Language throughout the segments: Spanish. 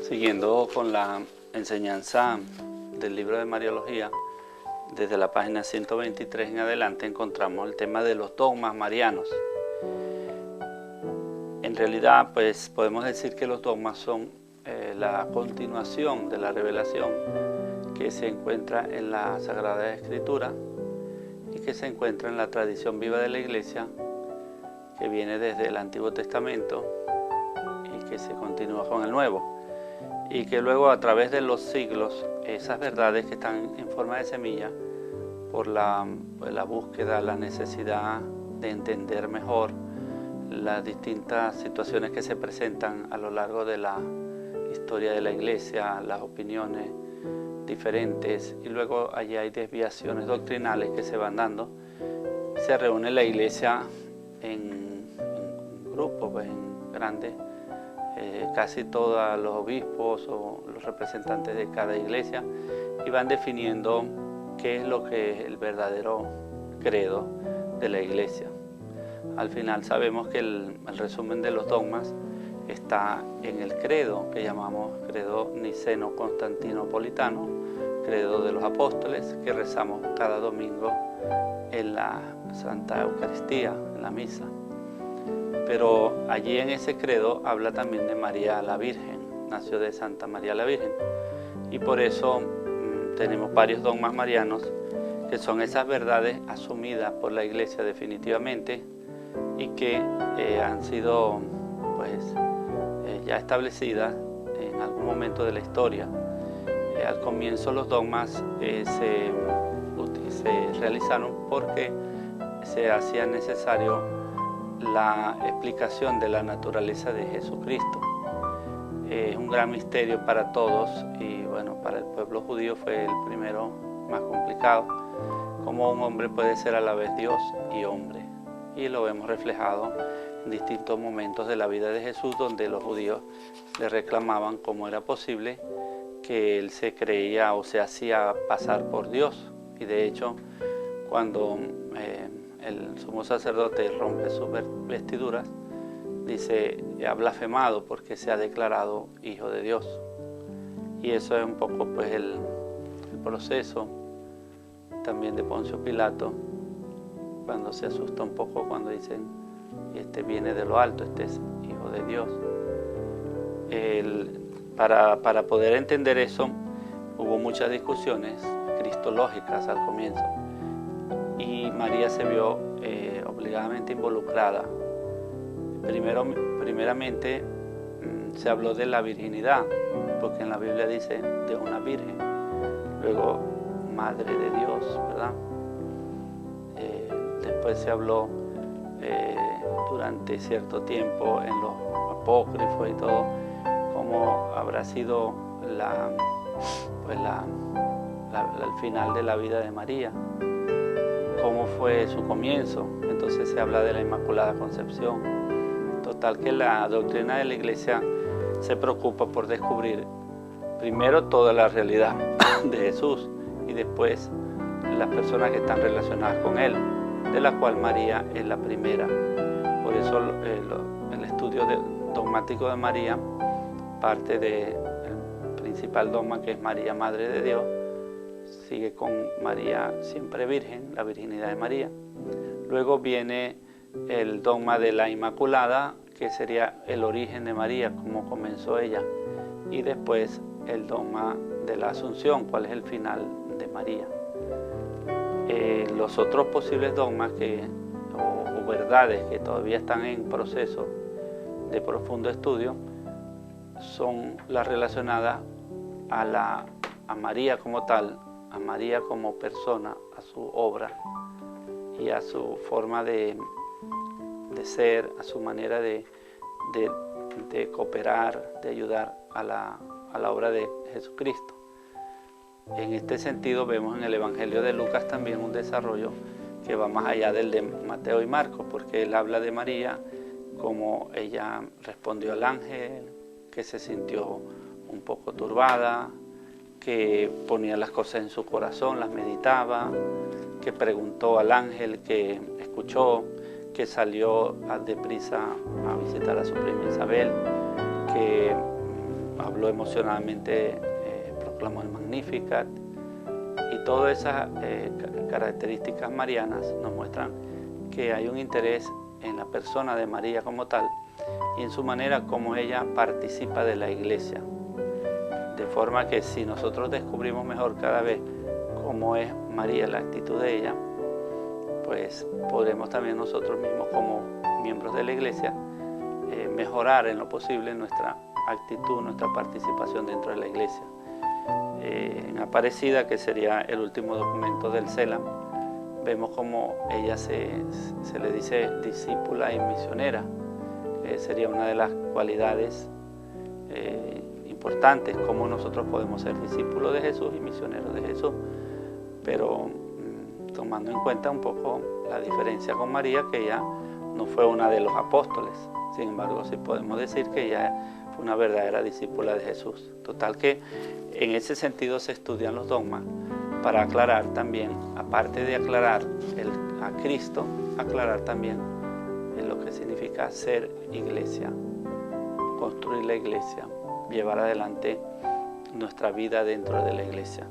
Siguiendo con la enseñanza del libro de Mariología, desde la página 123 en adelante encontramos el tema de los dogmas marianos. En realidad, pues podemos decir que los dogmas son la continuación de la revelación que se encuentra en la Sagrada Escritura y que se encuentra en la tradición viva de la Iglesia, que viene desde el Antiguo Testamento y que se continúa con el Nuevo. Y que luego a través de los siglos, esas verdades que están en forma de semilla, por la búsqueda, la necesidad de entender mejor las distintas situaciones que se presentan a lo largo de la historia de la Iglesia, las opiniones diferentes, y luego allí hay desviaciones doctrinales que se van dando. Se reúne la Iglesia en grupos, en grandes, casi todos los obispos o los representantes de cada iglesia, y van definiendo qué es lo que es el verdadero credo de la Iglesia. Al final sabemos que el resumen de los dogmas está en el credo que llamamos credo niceno-constantinopolitano, credo de los apóstoles, que rezamos cada domingo en la Santa Eucaristía, en la misa. Pero allí en ese credo habla también de María la Virgen, nació de Santa María la Virgen, y por eso tenemos varios dogmas marianos que son esas verdades asumidas por la Iglesia definitivamente y que han sido ya establecidas en algún momento de la historia. Al comienzo los dogmas se realizaron porque se hacía necesario la explicación de la naturaleza de Jesucristo. Es un gran misterio para todos y bueno, para el pueblo judío fue el primero más complicado. Cómo un hombre puede ser a la vez Dios y hombre. Y lo vemos reflejado en distintos momentos de la vida de Jesús, donde los judíos le reclamaban cómo era posible que él se creía o se hacía pasar por Dios. Y de hecho, cuando el sumo sacerdote rompe sus vestiduras, dice, ha blasfemado porque se ha declarado hijo de Dios. Y eso es un poco pues el proceso también de Poncio Pilato, cuando se asusta un poco cuando dicen, este viene de lo alto, este es hijo de Dios. Para poder entender eso, hubo muchas discusiones cristológicas al comienzo, y María se vio obligadamente involucrada. Primeramente se habló de la virginidad, porque en la Biblia dice de una virgen, luego madre de Dios, ¿verdad? Después se habló durante cierto tiempo en los apócrifos y todo, cómo habrá sido el final de la vida de María, cómo fue su comienzo. Entonces se habla de la Inmaculada Concepción. Total que la doctrina de la Iglesia se preocupa por descubrir primero toda la realidad de Jesús y después las personas que están relacionadas con Él, de la cual María es la primera. Por eso el estudio dogmático de María parte del principal dogma, que es María, Madre de Dios, sigue con María siempre virgen, la virginidad de María. Luego viene el dogma de la Inmaculada, que sería el origen de María, cómo comenzó ella, y después el dogma de la Asunción, cuál es el final de María. Los otros posibles dogmas o verdades que todavía están en proceso de profundo estudio son las relacionadas a María como tal, a María como persona, a su obra y a su forma de ser, a su manera de cooperar, de ayudar a la obra de Jesucristo. En este sentido vemos en el Evangelio de Lucas también un desarrollo que va más allá del de Mateo y Marcos, porque él habla de María, como ella respondió al ángel, que se sintió un poco turbada, que ponía las cosas en su corazón, las meditaba, que preguntó al ángel, que escuchó, que salió deprisa a visitar a su prima Isabel, que Pablo emocionalmente proclamó el Magnificat, y todas esas características marianas nos muestran que hay un interés en la persona de María como tal y en su manera como ella participa de la iglesia. De forma que si nosotros descubrimos mejor cada vez cómo es María, la actitud de ella, pues podremos también nosotros mismos como miembros de la iglesia mejorar en lo posible nuestra actitud, nuestra participación dentro de la iglesia. En Aparecida, que sería el último documento del CELAM, vemos como ella se le dice discípula y misionera, que sería una de las cualidades importantes, cómo nosotros podemos ser discípulos de Jesús y misioneros de Jesús, pero tomando en cuenta un poco la diferencia con María, que ella no fue una de los apóstoles. Sin embargo, sí podemos decir que ella fue una verdadera discípula de Jesús. Total que en ese sentido se estudian los dogmas para aclarar también, aparte de aclarar a Cristo, aclarar también lo que significa ser iglesia, construir la iglesia, llevar adelante nuestra vida dentro de la iglesia.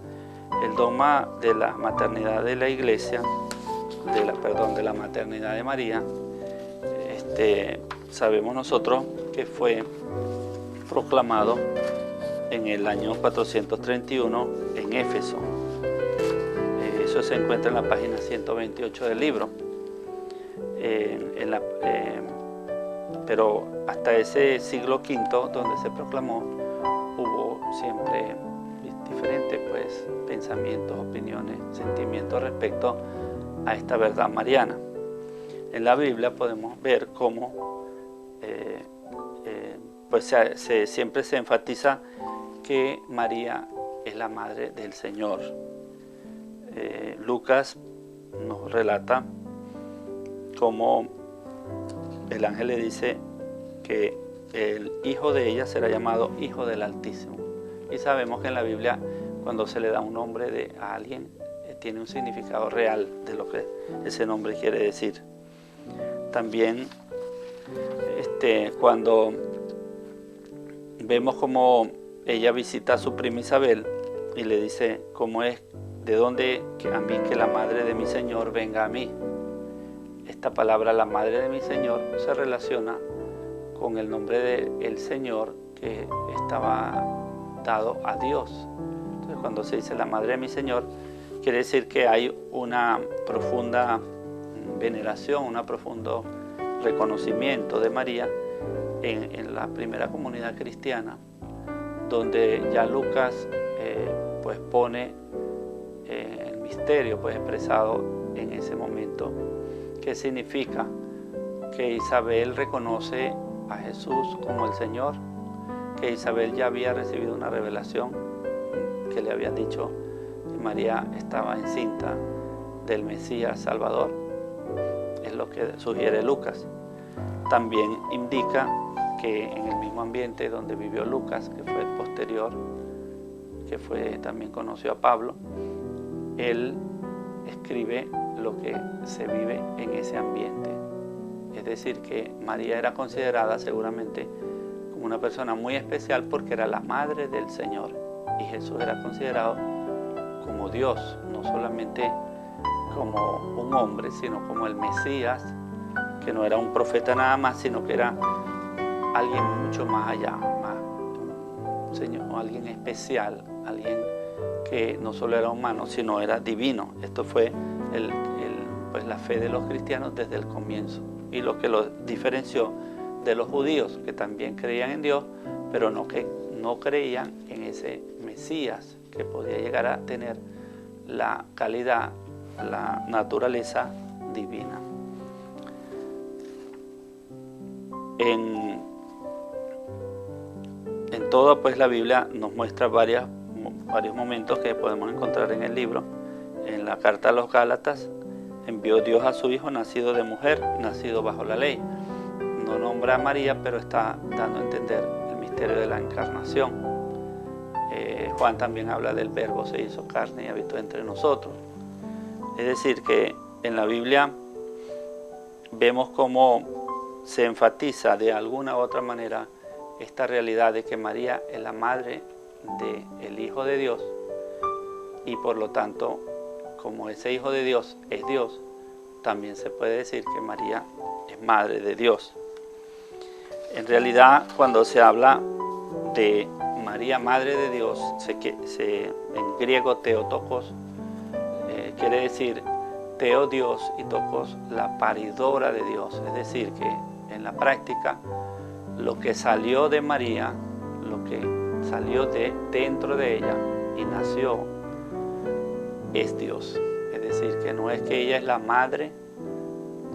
El dogma de la maternidad de la iglesia, de la maternidad de María, sabemos nosotros que fue proclamado en el año 431 en Éfeso. Eso se encuentra en la página 128 del libro. Pero hasta ese siglo V, donde se proclamó, hubo siempre diferentes pensamientos, opiniones, sentimientos respecto a esta verdad mariana. En la Biblia podemos ver cómo siempre se enfatiza que María es la madre del Señor. Lucas nos relata cómo el ángel le dice que el hijo de ella será llamado Hijo del Altísimo. Y sabemos que en la Biblia, cuando se le da un nombre a alguien, tiene un significado real de lo que ese nombre quiere decir. También cuando vemos cómo ella visita a su prima Isabel y le dice cómo es, de dónde a mí que la madre de mi Señor venga a mí. Esta palabra, la madre de mi Señor, se relaciona con el nombre del Señor que estaba dado a Dios. Entonces, cuando se dice la madre de mi Señor, quiere decir que hay una profunda veneración, un profundo reconocimiento de María en la primera comunidad cristiana, donde ya Lucas pone el misterio expresado en ese momento, que significa que Isabel reconoce a Jesús como el Señor, que Isabel ya había recibido una revelación que le había dicho que María estaba encinta del Mesías Salvador. Es lo que sugiere Lucas. También indica que en el mismo ambiente donde vivió Lucas, que fue posterior, que también conoció a Pablo, él escribe lo que se vive en ese ambiente. Es decir, que María era considerada seguramente como una persona muy especial porque era la madre del Señor, y Jesús era considerado como Dios, no solamente como un hombre, sino como el Mesías, que no era un profeta nada más, sino que era alguien mucho más allá, un Señor, alguien especial, alguien que no solo era humano, sino era divino. Esto fue la fe de los cristianos desde el comienzo, y lo que los diferenció de los judíos, que también creían en Dios, pero que no creían en ese Mesías que podía llegar a tener la calidad, la naturaleza divina. En toda la Biblia nos muestra varios momentos que podemos encontrar en el libro. En la carta a los Gálatas, envió Dios a su Hijo nacido de mujer, nacido bajo la ley. No nombra a María, pero está dando a entender el misterio de la encarnación. Juan también habla del Verbo se hizo carne y habitó entre nosotros. Es decir, que en la Biblia vemos cómo se enfatiza de alguna u otra manera esta realidad de que María es la madre del Hijo de Dios, y por lo tanto, como ese Hijo de Dios es Dios, también se puede decir que María es madre de Dios. En realidad, cuando se habla de María, madre de Dios, en griego Theotokos quiere decir Teo Dios y Tokos la paridora de Dios, es decir, que en la práctica lo que salió de María, lo que salió dentro de ella y nació, es Dios. Es decir, que no es que ella es la madre,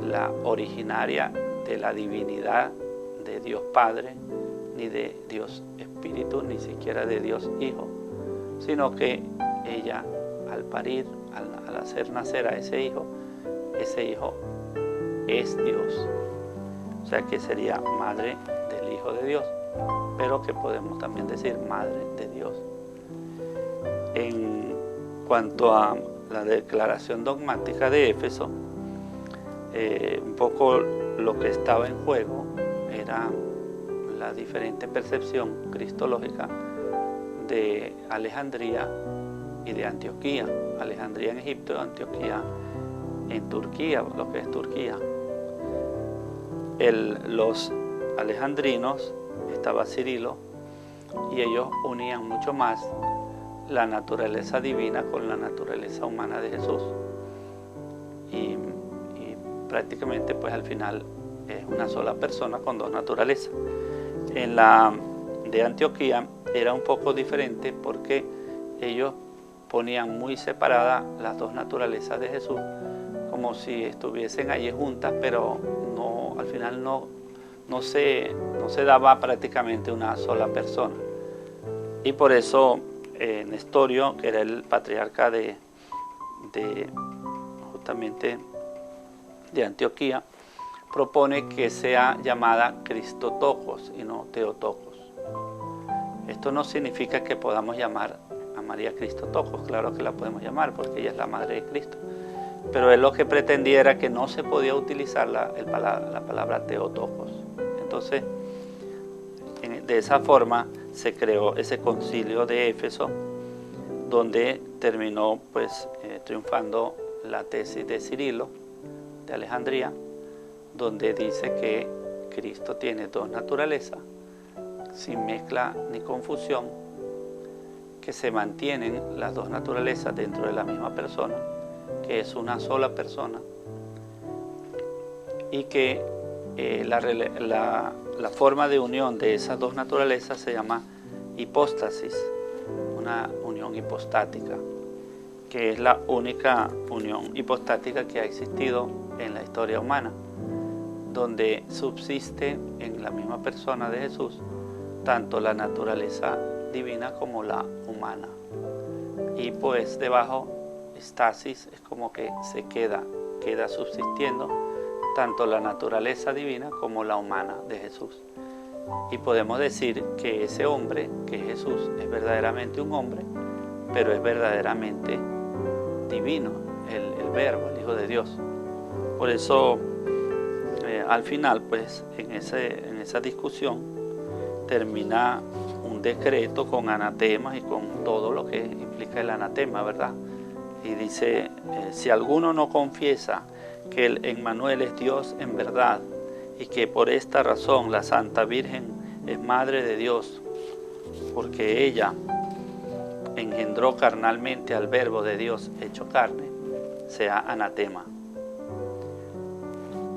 la originaria de la divinidad de Dios Padre, ni de Dios Espíritu, ni siquiera de Dios Hijo, sino que ella, al parir, al hacer nacer a ese hijo es Dios. O sea que sería madre del Hijo de Dios, pero que podemos también decir madre de Dios. En cuanto a la declaración dogmática de Éfeso, un poco lo que estaba en juego era la diferente percepción cristológica de Alejandría y de Antioquía. Alejandría en Egipto y Antioquía en Turquía, lo que es Turquía. Los alejandrinos, estaba Cirilo, y ellos unían mucho más la naturaleza divina con la naturaleza humana de Jesús. Y prácticamente pues al final es una sola persona con dos naturalezas. En la de Antioquía era un poco diferente porque ellos ponían muy separadas las dos naturalezas de Jesús, como si estuviesen allí juntas, pero no, al final no se daba prácticamente una sola persona. Y por eso Nestorio, que era el patriarca justamente de Antioquía, propone que sea llamada Cristotokos y no Theotokos. Esto no significa que podamos llamar a María Cristotokos, claro que la podemos llamar porque ella es la madre de Cristo, pero él lo que pretendía era que no se podía utilizar la palabra Theotokos. Entonces, de esa forma se creó ese concilio de Éfeso, donde terminó pues triunfando la tesis de Cirilo de Alejandría, donde dice que Cristo tiene dos naturalezas, sin mezcla ni confusión, que se mantienen las dos naturalezas dentro de la misma persona, que es una sola persona, y que la forma de unión de esas dos naturalezas se llama hipóstasis, una unión hipostática, que es la única unión hipostática que ha existido en la historia humana, donde subsiste en la misma persona de Jesús tanto la naturaleza divina como la humana. Y pues debajo, estasis, es como que se queda subsistiendo tanto la naturaleza divina como la humana de Jesús. Y podemos decir que ese hombre, que es Jesús, es verdaderamente un hombre, pero es verdaderamente divino, el Verbo, el Hijo de Dios. Por eso, al final, pues, en esa discusión, termina un decreto con anatemas y con todo lo que implica el anatema, ¿verdad? Y dice, si alguno no confiesa que el Emmanuel es Dios en verdad y que por esta razón la Santa Virgen es Madre de Dios, porque ella engendró carnalmente al Verbo de Dios hecho carne, sea anatema.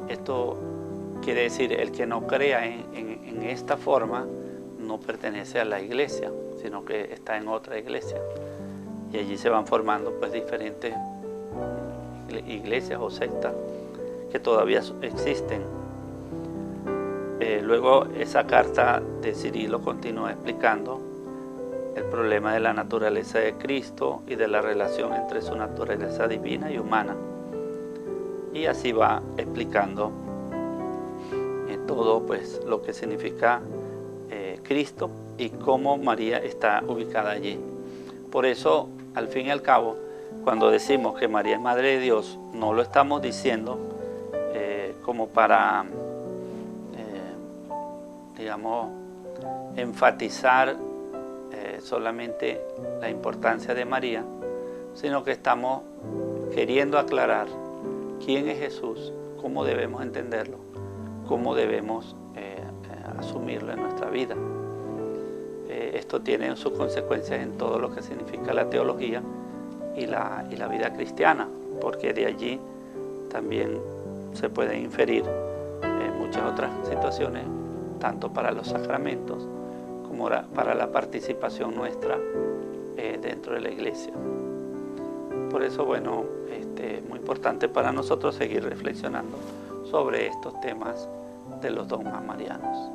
Esto quiere decir, el que no crea en esta forma no pertenece a la iglesia, sino que está en otra iglesia. Y allí se van formando pues diferentes iglesias o sectas que todavía existen. Luego esa carta de Cirilo continúa explicando el problema de la naturaleza de Cristo y de la relación entre su naturaleza divina y humana. Y así va explicando todo pues lo que significa Cristo y cómo María está ubicada allí. Por eso, al fin y al cabo, cuando decimos que María es Madre de Dios, no lo estamos diciendo como para, digamos, enfatizar solamente la importancia de María, sino que estamos queriendo aclarar quién es Jesús, cómo debemos entenderlo, cómo debemos asumirlo en nuestra vida. Esto tiene sus consecuencias en todo lo que significa la teología y la vida cristiana, porque de allí también se pueden inferir muchas otras situaciones, tanto para los sacramentos como para la participación nuestra dentro de la iglesia. Por eso, bueno, es muy importante para nosotros seguir reflexionando sobre estos temas de los dogmas marianos.